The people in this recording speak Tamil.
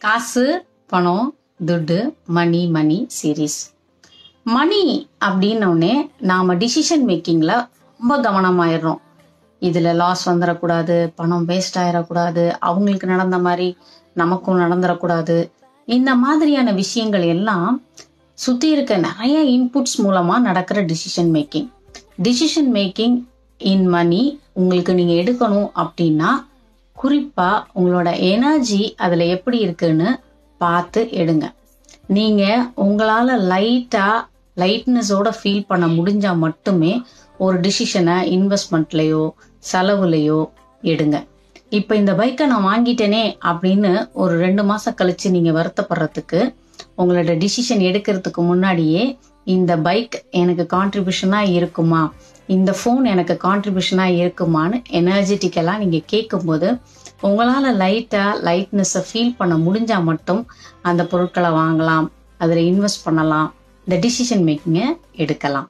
காசு, பணம், துட்டு, மணி சீரீஸ். மணி அப்படின்னோடனே நாம டிசிஷன் மேக்கிங்ல ரொம்ப கவனமாயிடுறோம். இதுல லாஸ் வந்துடக்கூடாது, பணம் வேஸ்ட் ஆயிடக்கூடாது, அவங்களுக்கு நடந்த மாதிரி நமக்கும் நடந்துடக்கூடாது. இந்த மாதிரியான விஷயங்கள் எல்லாம் சுத்தி இருக்க நிறைய இன்புட்ஸ் மூலமா நடக்கிற டிசிஷன் மேக்கிங் இன் மணி உங்களுக்கு நீங்க எடுக்கணும் அப்படின்னா குறிப்பா உங்களோட எனர்ஜி அதுல எப்படி இருக்குன்னு பார்த்து எடுங்க. நீங்க உங்களால லைட்னஸோட ஃபீல் பண்ண முடிஞ்சா மட்டுமே ஒரு டிசிஷனை இன்வெஸ்ட்மெண்ட்லயோ செலவுலையோ எடுங்க. இப்ப இந்த பைக்கை நான் வாங்கிட்டேனே அப்படின்னு ஒரு 2 மாசம் கழிச்சு நீங்க வருத்தப்படுறதுக்கு உங்களோட டிசிஷன் எடுக்கிறதுக்கு முன்னாடியே இந்த பைக் எனக்கு கான்ட்ரிபியூஷனா இருக்குமா, இந்த போன் எனக்கு கான்ட்ரிபியூஷனா இருக்குமான்னு எனர்ஜெட்டிக்கலா நீங்க கேட்கும் போது உங்களால லைட்னஸை ஃபீல் பண்ண முடிஞ்சா மட்டும் அந்த பொருட்களை வாங்கலாம், அதுல இன்வெஸ்ட் பண்ணலாம், இந்த டிசிஷன் மேக்கிங்கை எடுக்கலாம்.